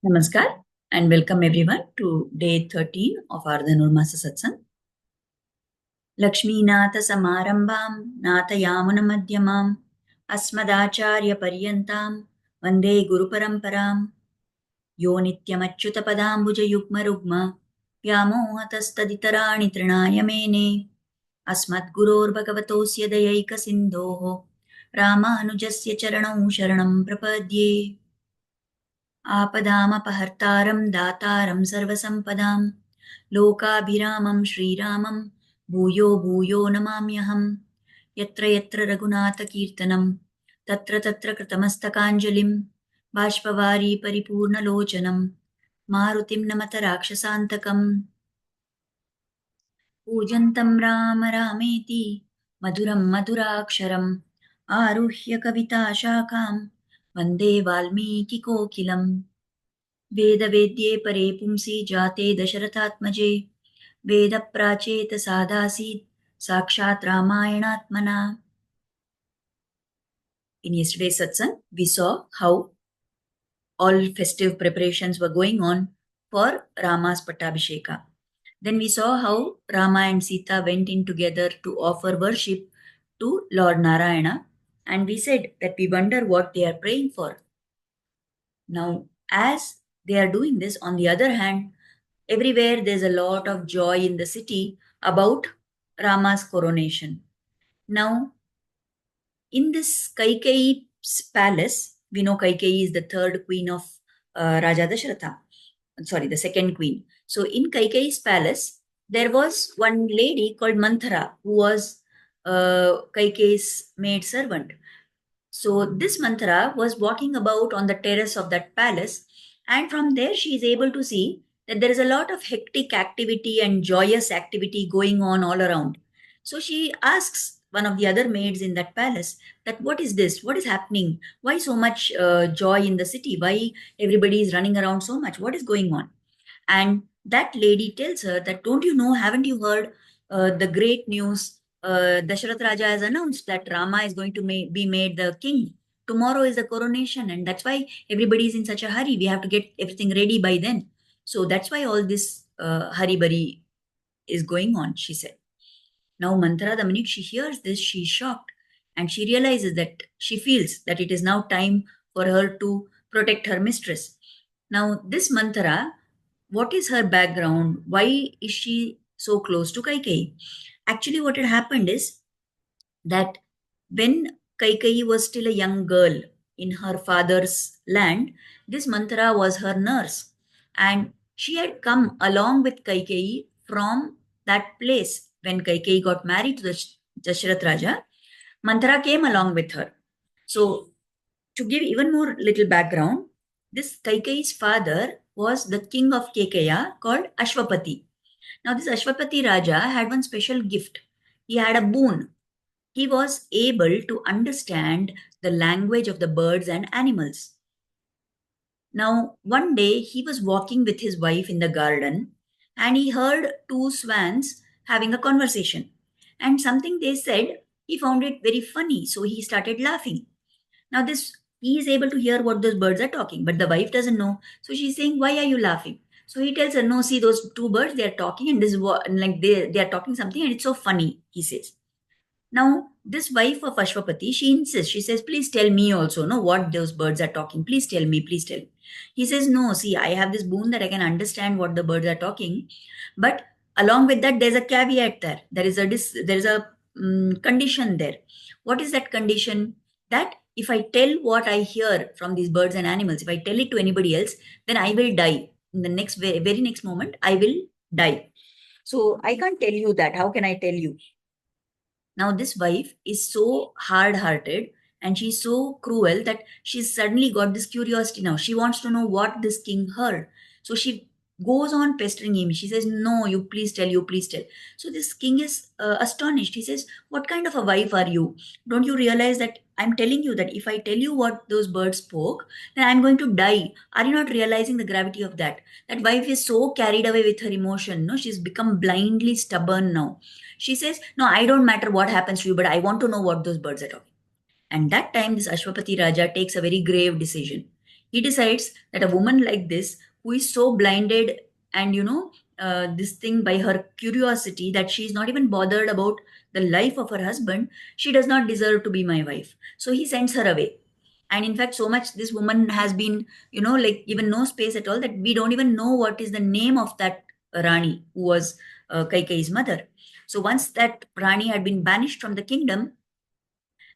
Namaskar and welcome everyone to day 13 of our Dhanurmasa Satsang. Lakshminatha Samarambam Nathayamuna Madhyamam Asmadacharya Paryantam Vande Guru Paramparam Yo Nityamachyuta Padambuja Yugma Rugma Vyamohatastaditarani Trinaya Mene Asmat Guror Bhagavatosya Dayaika Sindhoho Ramanujasya Charanam Sharanam Prapadye आपदामपहर्तारं दातारं सर्वसम्पदां लोकाभिरामं श्रीरामं भूयो भूयो नमाम्यहं यत्र यत्र रघुनाथकीर्तनं तत्र तत्र कृतमस्तकाञ्जलिं बाष्पवारी परिपूर्णलोचनं मारुतिं नमत राक्षसान्तकम् पूजन्तं राम रामेति मधुरं मधुराक्षरम् आरुह्य कविताशाखां वन्दे वाल्मीकिकोकिलम् वेदवेद्ये परे पुंसि जाते दशरथात्मजे वेदप्राचेत सादासीत् साक्षात् रामायणात्मना. In yesterday's satsang, we saw how all festive preparations were going on for Rama's Pattabhisheka. Then we saw how Rama and Sita went in together to offer worship to Lord Narayana, and we said that we wonder what they are praying for. Now, as they are doing this, on the other hand, everywhere there's a lot of joy in the city about Rama's coronation. Now, in this Kaikeyi's palace, we know Kaikeyi is the third queen of Raja Dasharatha. Sorry, the second queen. So, in Kaikeyi's palace, there was one lady called Manthara who was Kaikeyi's maid servant. So, this Manthara was walking about on the terrace of that palace, and from there she is able to see that there is a lot of hectic activity and joyous activity going on all around. So, she asks one of the other maids in that palace that what is this? What is happening? Why so much joy in the city? Why everybody is running around so much? What is going on? And that lady tells her that, don't you know, haven't you heard the great news? Dasharath Raja has announced that Rama is going to be made the king. Tomorrow is the coronation, and that's why everybody is in such a hurry. We have to get everything ready by then. So that's why all this hurry burry is going on, she said. Now, Manthara, the minute she hears this, she's shocked and she realizes that she feels that it is now time for her to protect her mistress. Now, this Manthara, what is her background? Why is she so close to Kaikeyi? Actually, what had happened is that when Kaikeyi was still a young girl in her father's land, this Manthara was her nurse. And she had come along with Kaikeyi from that place when Kaikeyi got married to the Dasharath Raja. Manthara came along with her. So, to give even more little background, this Kaikeyi's father was the king of Kekeya called Ashwapati. Now, this Ashwapati Raja had one special gift. He had a boon. He was able to understand the language of the birds and animals. Now, one day he was walking with his wife in the garden and he heard two swans having a conversation. And something they said, he found it very funny. So he started laughing. Now, this he is able to hear what those birds are talking, but the wife doesn't know. So she's saying, "Why are you laughing?" So he tells her, "No, see those two birds, they are talking, and this is what like they are talking something, and it's so funny." He says. Now, this wife of Ashwapati, she insists. She says, "Please tell me also, no, what those birds are talking. Please tell me. Please tell me." He says, "No, see, I have this boon that I can understand what the birds are talking, but along with that, there's a caveat there. There is a condition there. What is that condition? That if I tell what I hear from these birds and animals, if I tell it to anybody else, then I will die. In the next very next moment, I will die. So I can't tell you that. How can I tell you?" Now, this wife is so hard hearted and she's so cruel that she's suddenly got this curiosity now. She wants to know what this king heard. So she goes on pestering him. She says, "No, you please tell, you please tell." So this king is astonished. He says, "What kind of a wife are you? Don't you realize that I'm telling you that if I tell you what those birds spoke, then I'm going to die? Are you not realizing the gravity of that?" That wife is so carried away with her emotion. No, she's become blindly stubborn now. She says, "No, I don't matter what happens to you, but I want to know what those birds are talking." And that time, this Ashwapati Raja takes a very grave decision. He decides that a woman like this, who is so blinded and, this thing by her curiosity, that she is not even bothered about the life of her husband, she does not deserve to be my wife. So he sends her away. And in fact, so much this woman has been, like given no space at all, that we don't even know what is the name of that Rani who was Kaikeyi's mother. So once that Rani had been banished from the kingdom,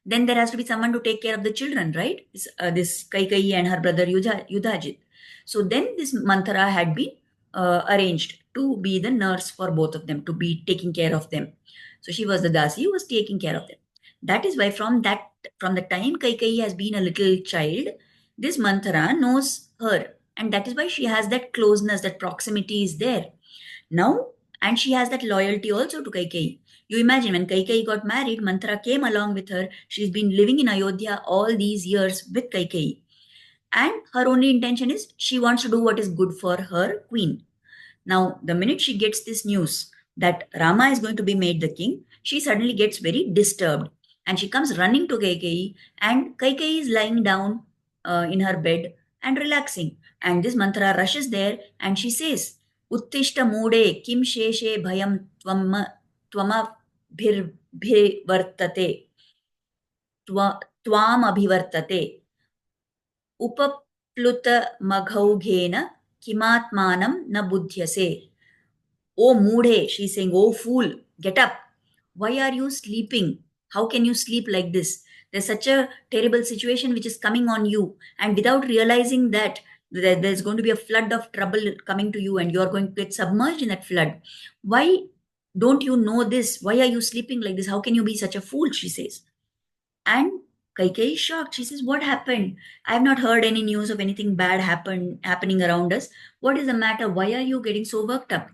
then there has to be someone to take care of the children, right? This Kaikeyi and her brother Yudhajit. So then this Manthara had been arranged to be the nurse for both of them, to be taking care of them. So she was the Dasi who was taking care of them. That is why from the time Kaikeyi has been a little child, this Manthara knows her. And that is why she has that closeness, that proximity is there. Now, and she has that loyalty also to Kaikeyi. You imagine when Kaikeyi got married, Manthara came along with her. She's been living in Ayodhya all these years with Kaikeyi. And her only intention is she wants to do what is good for her queen. Now, the minute she gets this news that Rama is going to be made the king, she suddenly gets very disturbed. And she comes running to Kaikeyi, and Kaikeyi is lying down in her bed and relaxing. And this Manthara rushes there and she says, Uttishta Mude Kim Sheshe Bhayam Tvamabhirvartate Tvam Abhivartate Upapluta Kimatmanam Na Budhyase. Oh, Moodhe, she's saying, oh, fool, get up. Why are you sleeping? How can you sleep like this? There's such a terrible situation which is coming on you. And without realizing that there's going to be a flood of trouble coming to you and you're going to get submerged in that flood. Why don't you know this? Why are you sleeping like this? How can you be such a fool? She says. And Kaikeyi is shocked. She says, what happened? I have not heard any news of anything bad happening around us. What is the matter? Why are you getting so worked up?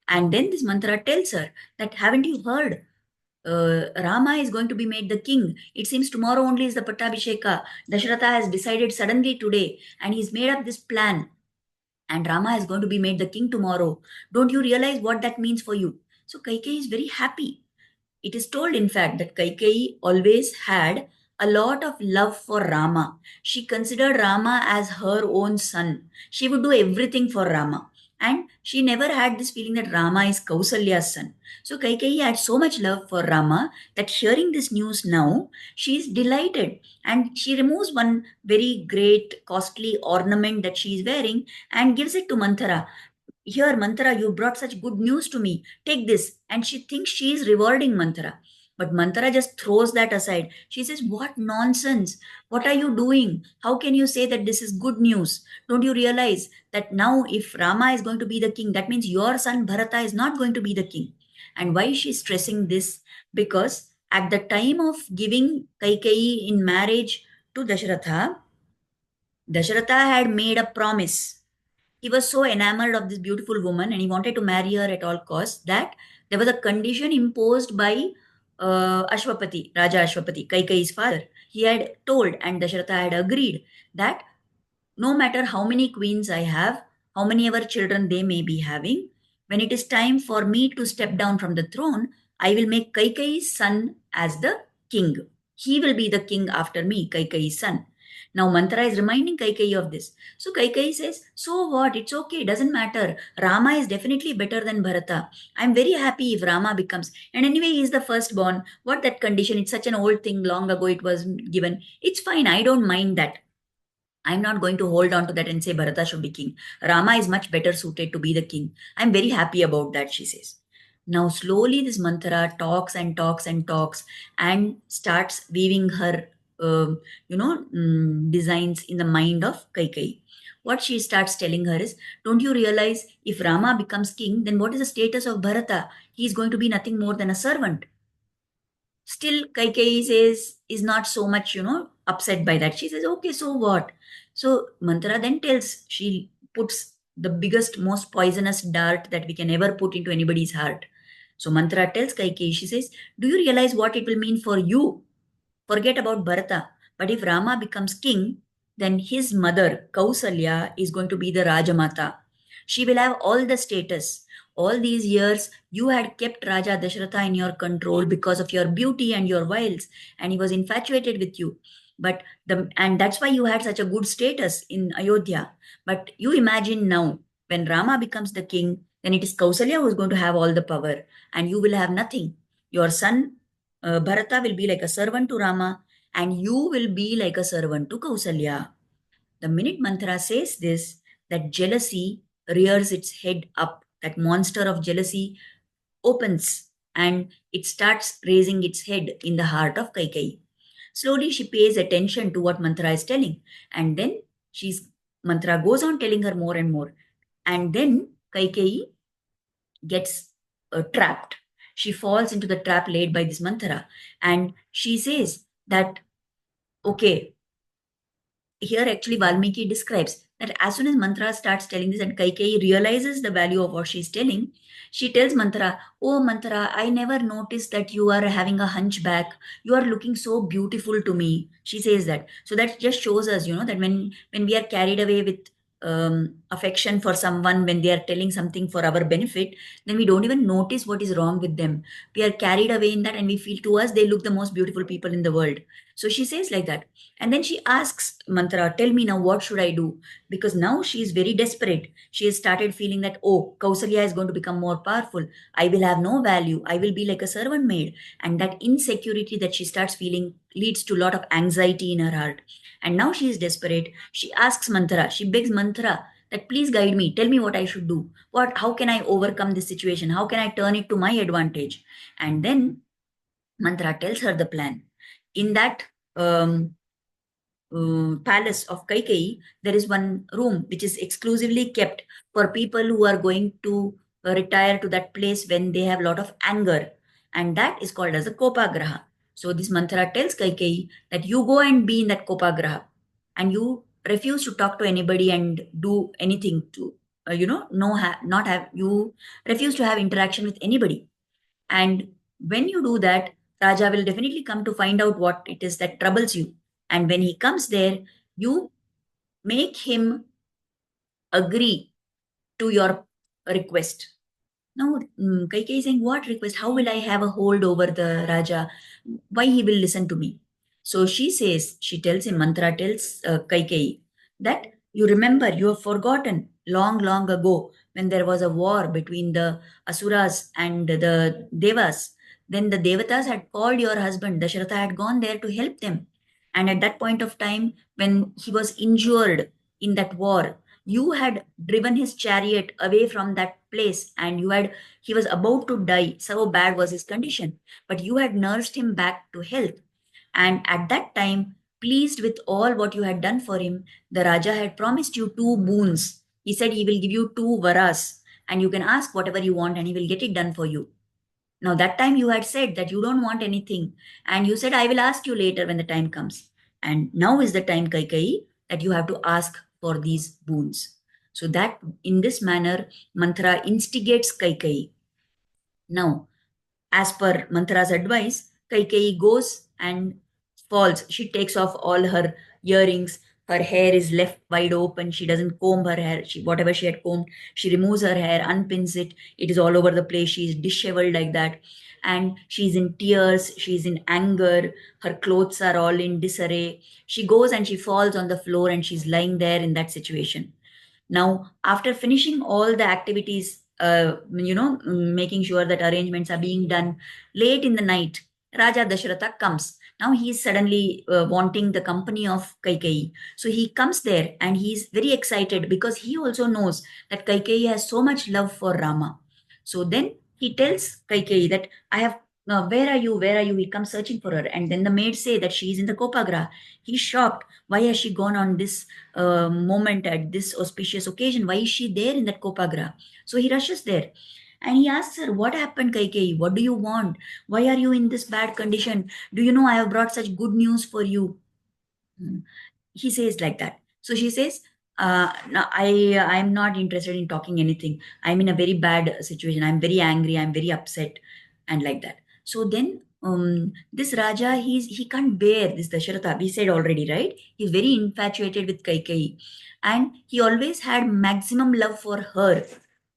And then this Manthara tells her that, haven't you heard? Rama is going to be made the king. It seems tomorrow only is the Pattabhisheka. Dasharatha has decided suddenly today and he's made up this plan. And Rama is going to be made the king tomorrow. Don't you realize what that means for you? So Kaikeyi is very happy. It is told, in fact, that Kaikeyi always had a lot of love for Rama. She considered Rama as her own son. She would do everything for Rama. And she never had this feeling that Rama is Kausalya's son. So Kaikeyi had so much love for Rama that hearing this news now, she is delighted. And she removes one very great, costly ornament that she is wearing and gives it to Manthara. Here, Manthara, you brought such good news to me. Take this. And she thinks she is rewarding Manthara. But Manthara just throws that aside. She says, what nonsense. What are you doing? How can you say that this is good news? Don't you realize that now if Rama is going to be the king, that means your son Bharata is not going to be the king. And why is she stressing this? Because at the time of giving Kaikeyi in marriage to Dasharatha, Dasharatha had made a promise. He was so enamored of this beautiful woman and he wanted to marry her at all costs that there was a condition imposed by Ashwapati, Raja Ashwapati, Kaikeyi's father. He had told, and Dasharatha had agreed, that no matter how many queens I have, how many ever children they may be having, when it is time for me to step down from the throne, I will make Kaikeyi's son as the king. He will be the king after me, Kaikeyi's son. Now Manthara is reminding Kaikeyi of this. So Kaikeyi says, so what? It's okay. It doesn't matter. Rama is definitely better than Bharata. I'm very happy if Rama becomes. And anyway, he is the firstborn. What that condition? It's such an old thing. Long ago it was given. It's fine. I don't mind that. I'm not going to hold on to that and say Bharata should be king. Rama is much better suited to be the king. I'm very happy about that, she says. Now, slowly, this Manthara talks and talks and talks and starts weaving her, designs in the mind of Kaikeyi. What she starts telling her is, don't you realize if Rama becomes king, then what is the status of Bharata? He is going to be nothing more than a servant. Still, Kaikeyi says, is not so much, upset by that. She says, okay, so what? So Manthara then tells, she puts the biggest, most poisonous dart that we can ever put into anybody's heart. So Manthara tells Kaikeyi, she says, do you realize what it will mean for you? Forget about Bharata. But if Rama becomes king, then his mother, Kausalya, is going to be the Rajamata. She will have all the status. All these years, you had kept Raja Dasharatha in your control because of your beauty and your wiles, and he was infatuated with you. And that's why you had such a good status in Ayodhya. But you imagine now, when Rama becomes the king, then it is Kausalya who is going to have all the power, and you will have nothing. Your son Bharata will be like a servant to Rama, and you will be like a servant to Kausalya. The minute Manthara says this, that jealousy rears its head up. That monster of jealousy opens and it starts raising its head in the heart of Kaikeyi. Slowly, she pays attention to what Mantra is telling, and then Mantra goes on telling her more and more. And then Kaikeyi gets trapped. She falls into the trap laid by this Mantra, and she says that, okay, here actually Valmiki describes that as soon as Mantra starts telling this and Kaikeyi realizes the value of what she's telling, she tells Mantra, "Oh Mantra, I never noticed that you are having a hunchback. You are looking so beautiful to me." She says that. So that just shows us, that when we are carried away with affection for someone, when they are telling something for our benefit, then we don't even notice what is wrong with them. We are carried away in that and we feel to us they look the most beautiful people in the world. So she says like that. And then she asks Mantra, "Tell me now, what should I do?" Because now she is very desperate. She has started feeling that, oh, Kausalya is going to become more powerful. I will have no value. I will be like a servant maid. And that insecurity that she starts feeling leads to a lot of anxiety in her heart. And now she is desperate. She asks Mantra, she begs Mantra that please guide me. Tell me what I should do. How can I overcome this situation? How can I turn it to my advantage? And then Mantra tells her the plan. In that um, palace of Kaikeyi, there is one room which is exclusively kept for people who are going to retire to that place when they have a lot of anger. And that is called as a Kopagraha. So this mantra tells Kaikeyi that you go and be in that Kopagraha and you refuse to talk to anybody and do anything to, not have, you refuse to have interaction with anybody. And when you do that, Raja will definitely come to find out what it is that troubles you. And when he comes there, you make him agree to your request. Now, Kaikeyi is saying, what request? How will I have a hold over the Raja? Why he will listen to me? So she tells him, Mantra tells Kaikeyi that you remember, you have forgotten long, long ago when there was a war between the Asuras and the Devas. Then the Devatas had called your husband, Dasharatha had gone there to help them. And at that point of time, when he was injured in that war, you had driven his chariot away from that place and he was about to die, so bad was his condition, but you had nursed him back to health. And at that time, pleased with all what you had done for him, the Raja had promised you two boons. He said he will give you two varas and you can ask whatever you want and he will get it done for you. Now, that time you had said that you don't want anything, and you said, I will ask you later when the time comes. And now is the time, Kaikeyi, that you have to ask for these boons. So, that in this manner, Mantra instigates Kaikeyi. Now, as per Mantra's advice, Kaikeyi goes and falls. She takes off all her earrings. Her hair is left wide open. She doesn't comb her hair. Whatever she had combed, she removes her hair, unpins it. It is all over the place. She is disheveled like that. And she's in tears. She's in anger. Her clothes are all in disarray. She goes and she falls on the floor and she's lying there in that situation. Now, after finishing all the activities, making sure that arrangements are being done, late in the night, Raja Dasharatha comes. Now he is suddenly wanting the company of Kaikeyi. So he comes there and he is very excited because he also knows that Kaikeyi has so much love for Rama. So then he tells Kaikeyi that I have, where are you? Where are you? He comes searching for her. And then the maids say that she is in the Kopagra. He's shocked. Why has she gone on this moment at this auspicious occasion? Why is she there in that Kopagra? So he rushes there and he asks her, what happened, Kaikeyi? What do you want? Why are you in this bad condition? Do you know I have brought such good news for you? Hmm. He says like that. So she says, no, I'm not interested in talking anything. I'm in a very bad situation. I'm very angry. I'm very upset, and like that. So then, this Raja, he can't bear this Dasharatha. We said already, right? He's very infatuated with Kaikeyi, and he always had maximum love for her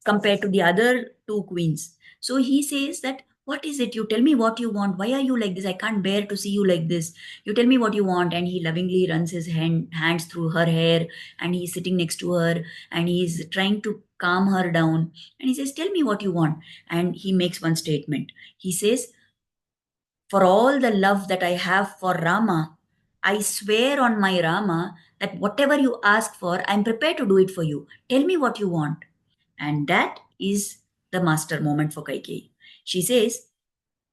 compared to the other two queens. So he says that, what is it? You tell me what you want. Why are you like this? I can't bear to see you like this. You tell me what you want. And he lovingly runs his hands through her hair, and he's sitting next to her, and he's trying to calm her down. And he says, tell me what you want. And he makes one statement. He says, for all the love that I have for Rama, I swear on my Rama that whatever you ask for, I'm prepared to do it for you. Tell me what you want. And that is the master moment for Kaikeyi. She says,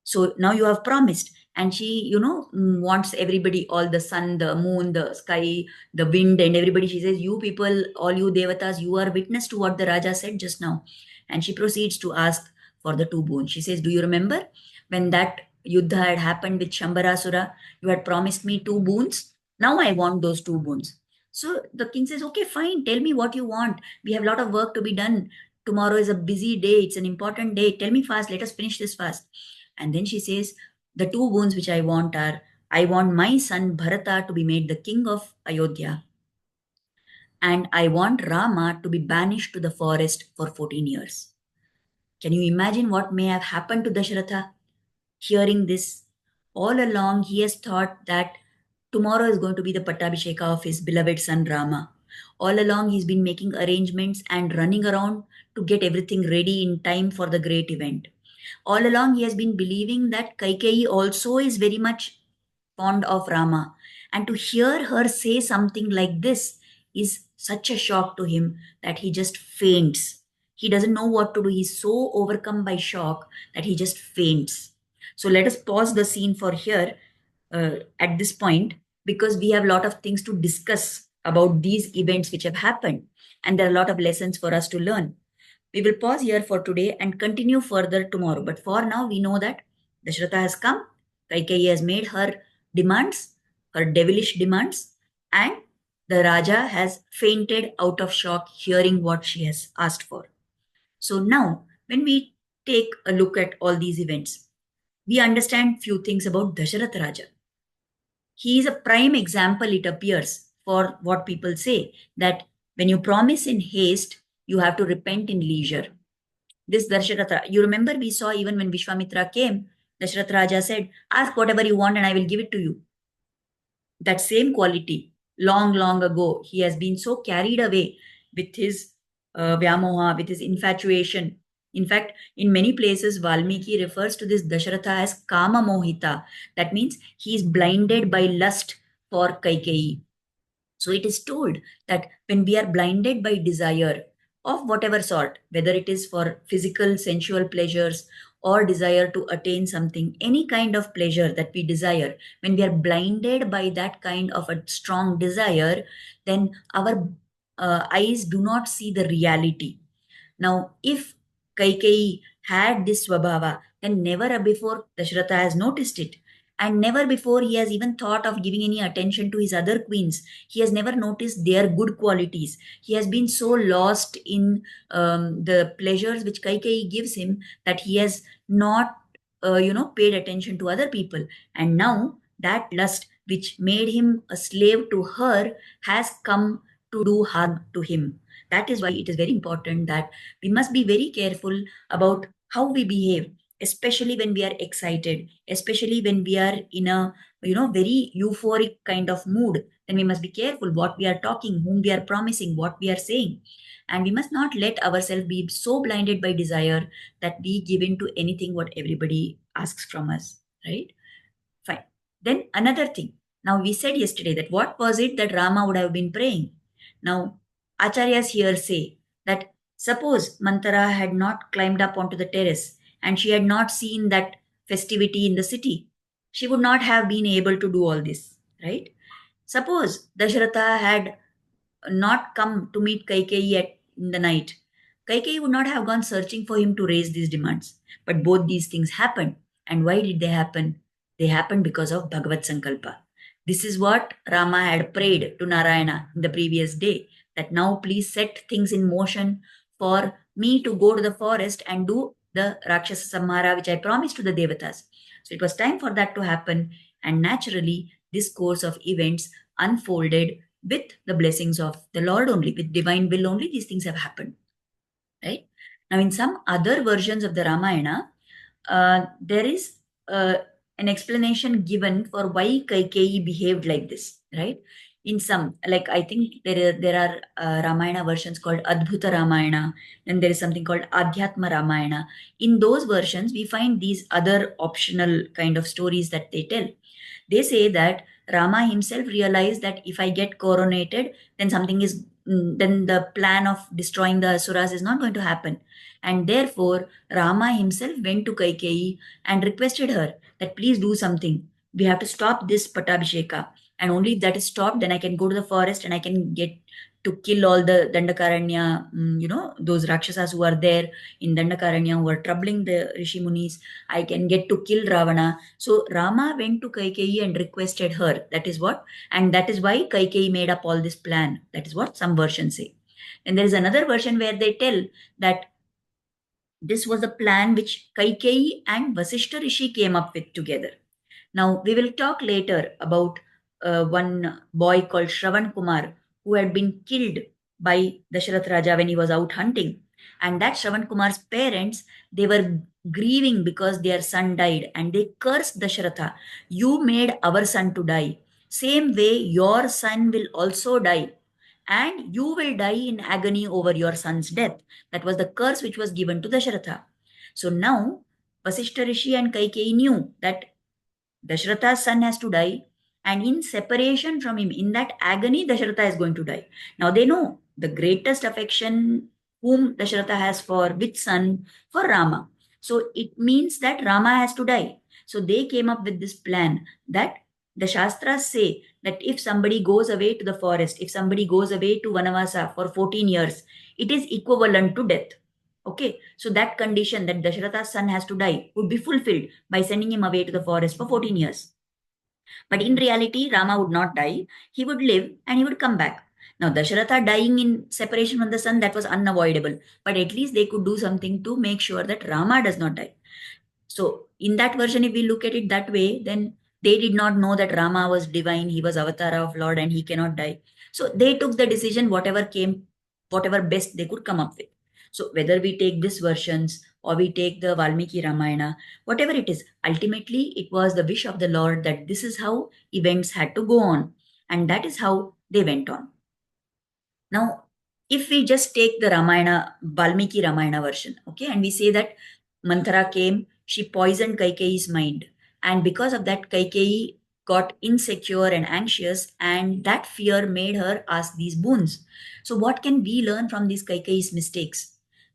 so now you have promised. And she, wants everybody, all the sun, the moon, the sky, the wind, and everybody. She says, you people, all you devatas, you are witness to what the Raja said just now. And she proceeds to ask for the two boons. She says, do you remember when that Yuddha had happened with Shambarasura? You had promised me two boons. Now I want those two boons. So the king says, okay, fine. Tell me what you want. We have a lot of work to be done. Tomorrow is a busy day. It's an important day. Tell me fast. Let us finish this fast. And then she says, the two boons which I want are, I want my son Bharata to be made the king of Ayodhya, and I want Rama to be banished to the forest for 14 years. Can you imagine what may have happened to Dashratha? Hearing this, all along he has thought that tomorrow is going to be the Pattabhisheka of his beloved son Rama. All along he's been making arrangements and running around to get everything ready in time for the great event. All along, he has been believing that Kaikeyi also is very much fond of Rama. And to hear her say something like this is such a shock to him that he just faints. He doesn't know what to do. He's so overcome by shock that he just faints. So let us pause the scene for here at this point, because we have a lot of things to discuss about these events which have happened. And there are a lot of lessons for us to learn. We will pause here for today and continue further tomorrow. But for now, we know that Dashratha has come, Kaikeyi has made her demands, her devilish demands, and the Raja has fainted out of shock hearing what she has asked for. So now, when we take a look at all these events, we understand few things about Dasharath Raja. He is a prime example, it appears, for what people say, that when you promise in haste, you have to repent in leisure. This Darsharatha, you remember we saw even when Vishwamitra came, Dashrath Raja said, ask whatever you want and I will give it to you. That same quality, long, long ago, he has been so carried away with his Vyamoha, with his infatuation. In fact, in many places, Valmiki refers to this Dasharatha as Kama Mohita. That means he is blinded by lust for Kaikeyi. So it is told that when we are blinded by desire of whatever sort, whether it is for physical, sensual pleasures or desire to attain something, any kind of pleasure that we desire, when we are blinded by that kind of a strong desire, then our eyes do not see the reality. Now, if Kaikeyi had this Swabhava, then never before Dashratha has noticed it. And never before he has even thought of giving any attention to his other queens. He has never noticed their good qualities. He has been so lost in the pleasures which Kaikeyi gives him that he has not, paid attention to other people. And now that lust which made him a slave to her has come to do harm to him. That is why it is very important that we must be very careful about how we behave, especially when we are excited, especially when we are in a very euphoric kind of mood. Then we must be careful what we are talking, whom we are promising, what we are saying. And we must not let ourselves be so blinded by desire that we give in to anything what everybody asks from us, right? Fine. Then another thing. Now we said yesterday that what was it that Rama would have been praying? Now Acharyas here say that suppose Mantara had not climbed up onto the terrace and she had not seen that festivity in the city, she would not have been able to do all this, right? Suppose Dashratha had not come to meet Kaikeyi in the night, Kaikeyi would not have gone searching for him to raise these demands. But both these things happened. And why did they happen? They happened because of Bhagavad Sankalpa. This is what Rama had prayed to Narayana in the previous day, that now please set things in motion for me to go to the forest and do the Rakshasa Samhara, which I promised to the Devatas. So it was time for that to happen. And naturally, this course of events unfolded with the blessings of the Lord only, with divine will only, these things have happened. Right? Now, in some other versions of the Ramayana, there is an explanation given for why Kaikeyi behaved like this, right? In some, like I think there are Ramayana versions called Adbhuta Ramayana, and there is something called Adhyatma Ramayana. In those versions, we find these other optional kind of stories that they tell. They say that Rama himself realized that if I get coronated, then then the plan of destroying the Asuras is not going to happen. And therefore, Rama himself went to Kaikeyi and requested her that please do something. We have to stop this Patabhisheka. And only if that is stopped, then I can go to the forest and I can get to kill all the Dandakaranya, those Rakshasas who are there in Dandakaranya who are troubling the Rishi Munis. I can get to kill Ravana. So Rama went to Kaikeyi and requested her. That is what, and that is why Kaikeyi made up all this plan. That is what some versions say. And there is another version where they tell that this was a plan which Kaikeyi and Vasishta Rishi came up with together. Now, we will talk later about one boy called Shravan Kumar who had been killed by Dasharath Raja when he was out hunting. And that Shravan Kumar's parents, they were grieving because their son died and they cursed Dasharatha. You made our son to die. Same way, your son will also die. And you will die in agony over your son's death. That was the curse which was given to Dasharatha. So now, Vasishta Rishi and Kaikeyi knew that Dasharatha's son has to die, and in separation from him, in that agony, Dasharatha is going to die. Now they know the greatest affection whom Dasharatha has for which son? For Rama. So it means that Rama has to die. So they came up with this plan that the Shastras say that if somebody goes away to the forest, if somebody goes away to Vanavasa for 14 years, it is equivalent to death. Okay, so that condition that Dasharatha's son has to die would be fulfilled by sending him away to the forest for 14 years. But in reality, Rama would not die. He would live and he would come back. Now, Dasharatha dying in separation from the son, that was unavoidable. But at least they could do something to make sure that Rama does not die. So, in that version, if we look at it that way, then they did not know that Rama was divine, he was Avatara of Lord, and he cannot die. So, they took the decision, whatever best they could come up with. So, whether we take these versions or we take the Valmiki Ramayana, whatever it is, ultimately it was the wish of the Lord that this is how events had to go on, and that is how they went on. Now, if we just take the Ramayana, Valmiki Ramayana version, okay, and we say that Manthara came, she poisoned Kaikeyi's mind. And because of that, Kaikeyi got insecure and anxious, and that fear made her ask these boons. So, what can we learn from these Kaikeyi's mistakes?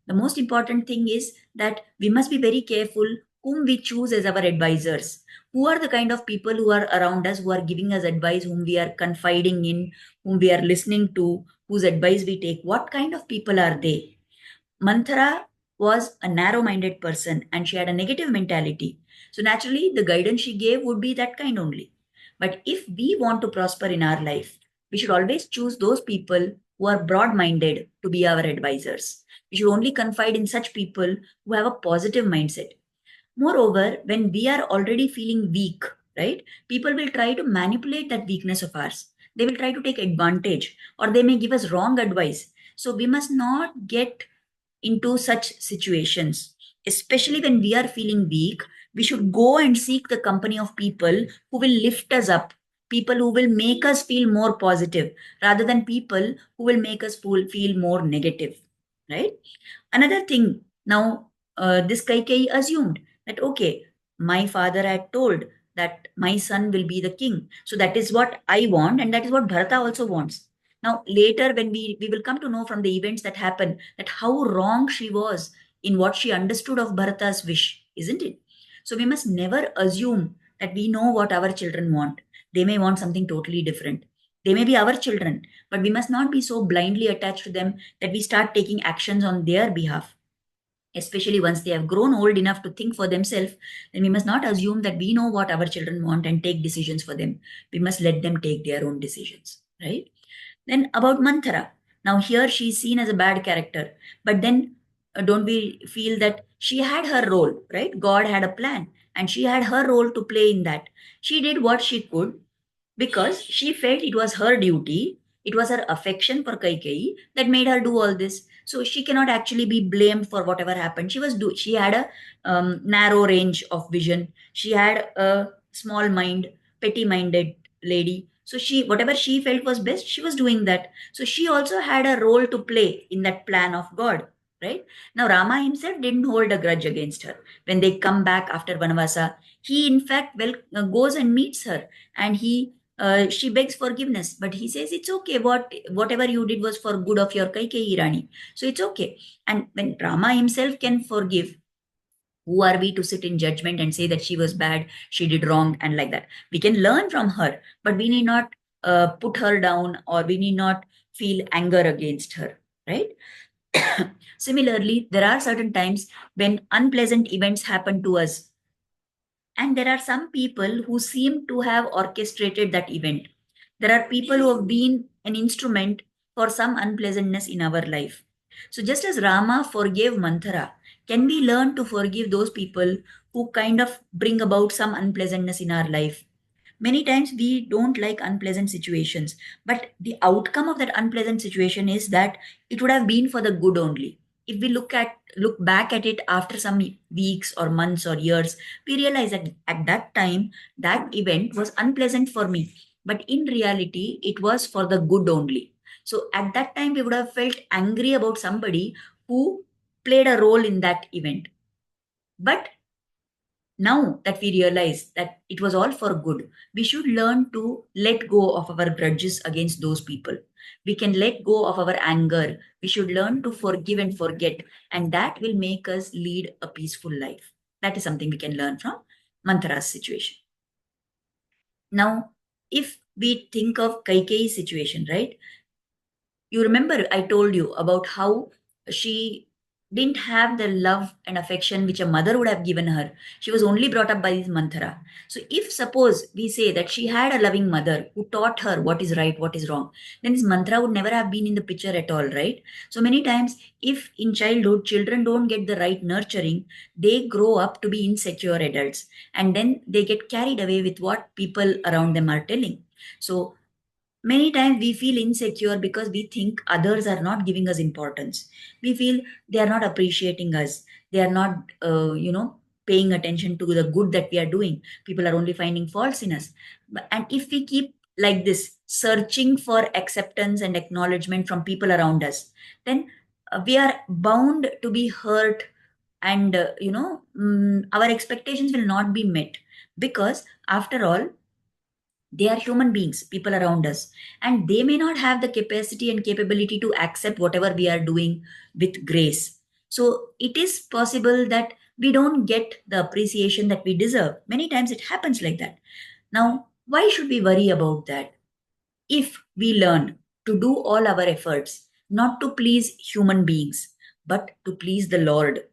The most important thing is that we must be very careful whom we choose as our advisors. Who are the kind of people who are around us, who are giving us advice, whom we are confiding in, whom we are listening to, whose advice we take? What kind of people are they? Manthara was a narrow minded person and she had a negative mentality. So, naturally, the guidance she gave would be that kind only. But if we want to prosper in our life, we should always choose those people who are broad minded to be our advisors. We should only confide in such people who have a positive mindset. Moreover, when we are already feeling weak, right, people will try to manipulate that weakness of ours. They will try to take advantage or they may give us wrong advice. So, we must not get into such situations. Especially when we are feeling weak, we should go and seek the company of people who will lift us up, people who will make us feel more positive, rather than people who will make us feel more negative, right? Another thing, now this Kaikeyi assumed that, okay, my father had told that my son will be the king. So that is what I want, and that is what Bharata also wants. Now, later, when we will come to know from the events that happen that how wrong she was in what she understood of Bharata's wish, isn't it? So we must never assume that we know what our children want. They may want something totally different. They may be our children, but we must not be so blindly attached to them that we start taking actions on their behalf. Especially once they have grown old enough to think for themselves, then we must not assume that we know what our children want and take decisions for them. We must let them take their own decisions, right? Then about Manthara. Now here she is seen as a bad character, but then don't we feel that she had her role, right? God had a plan and she had her role to play in that. She did what she could because she felt it was her duty, It was her affection for Kaikeyi that made her do all this. So she cannot actually be blamed for whatever happened. She had a narrow range of vision. She had a small mind, petty-minded lady. So whatever she felt was best, she was doing that. So she also had a role to play in that plan of God, right? Now Rama himself didn't hold a grudge against her. When they come back after Vanavasa, he in fact goes and meets her, and she begs forgiveness, but he says it's okay. Whatever you did was for good of your Kaikeyi Rani, so it's okay. And when Rama himself can forgive, who are we to sit in judgment and say that she was bad, she did wrong, and like that? We can learn from her, but we need not put her down, or we need not feel anger against her, right? Similarly, there are certain times when unpleasant events happen to us, and there are some people who seem to have orchestrated that event. There are people who have been an instrument for some unpleasantness in our life. So, just as Rama forgave Manthara, can we learn to forgive those people who kind of bring about some unpleasantness in our life? Many times we don't like unpleasant situations, but the outcome of that unpleasant situation is that it would have been for the good only. If we look back at it after some weeks or months or years, we realize that at that time that event was unpleasant for me, but in reality it was for the good only. So at that time we would have felt angry about somebody who played a role in that event, but now that we realize that it was all for good, we should learn to let go of our grudges against those people. We can let go of our anger. We should learn to forgive and forget, and that will make us lead a peaceful life. That is something we can learn from Manthara's situation. Now, if we think of Kaikeyi's situation, right? You remember I told you about how she didn't have the love and affection which a mother would have given her. She was only brought up by this Manthara. So if suppose we say that she had a loving mother who taught her what is right, what is wrong, then this Manthara would never have been in the picture at all, right? So many times, if in childhood children don't get the right nurturing, they grow up to be insecure adults, and then they get carried away with what people around them are telling. So many times we feel insecure because we think others are not giving us importance. We feel they are not appreciating us. They are not, paying attention to the good that we are doing. People are only finding faults in us. And if we keep like this, searching for acceptance and acknowledgement from people around us, then we are bound to be hurt, and our expectations will not be met, because after all, they are human beings, people around us, and they may not have the capacity and capability to accept whatever we are doing with grace. So it is possible that we don't get the appreciation that we deserve. Many times it happens like that. Now, why should we worry about that? If we learn to do all our efforts not to please human beings, but to please the Lord,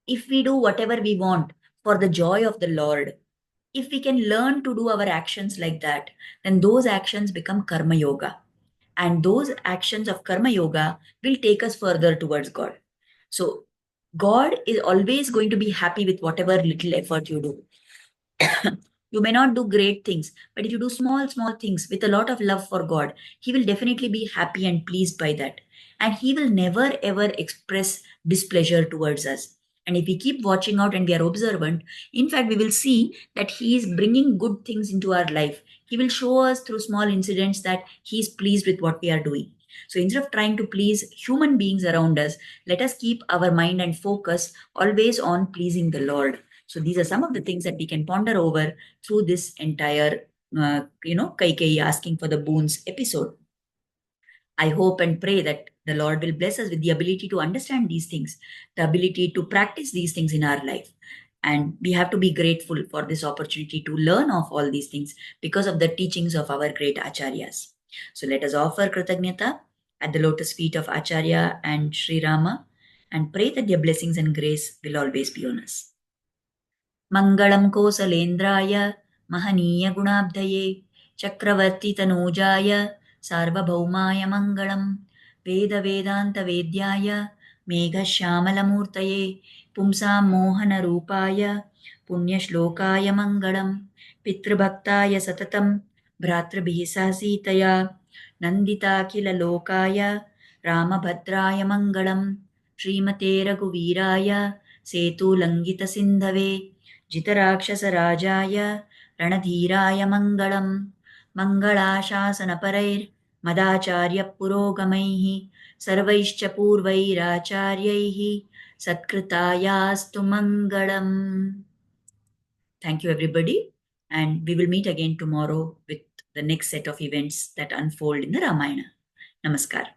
if we do whatever we want for the joy of the Lord, if we can learn to do our actions like that, then those actions become karma yoga. And those actions of karma yoga will take us further towards God. So, God is always going to be happy with whatever little effort you do. You may not do great things, but if you do small, small things with a lot of love for God, He will definitely be happy and pleased by that. And He will never ever express displeasure towards us. And if we keep watching out and we are observant, in fact, we will see that He is bringing good things into our life. He will show us through small incidents that He is pleased with what we are doing. So instead of trying to please human beings around us, let us keep our mind and focus always on pleasing the Lord. So these are some of the things that we can ponder over through this entire, Kaikeyi asking for the boons episode. I hope and pray that the Lord will bless us with the ability to understand these things, the ability to practice these things in our life. And we have to be grateful for this opportunity to learn of all these things because of the teachings of our great acharyas. So let us offer Kritagnyata at the lotus feet of Acharya and Sri Rama and pray that their blessings and grace will always be on us. मङ्गलं कोसलेन्द्राय महनीयगुणाब्धये चक्रवर्तितनूजाय सार्वभौमाय मङ्गलं वेदवेदान्तवेद्याय मेघश्यामलमूर्तये पुंसां मोहनरूपाय पुण्यश्लोकाय मङ्गलं पितृभक्ताय सततं भ्रातृभिः सह सीतया नन्दिताखिललोकाय रामभद्राय मङ्गलम् श्रीमते रघुवीराय सेतुलङ्घितसिन्धवे जितराक्षसराजाय रणधीराय मङ्गलम् मङ्गलाशासनपरैर्मदाचार्यपुरोगमैः सर्वैश्च पूर्वैराचार्यैः सत्कृतायास्तु मङ्गलम्. Thank you, everybody. And we will meet again tomorrow with the next set of events that unfold in the Ramayana. Namaskar.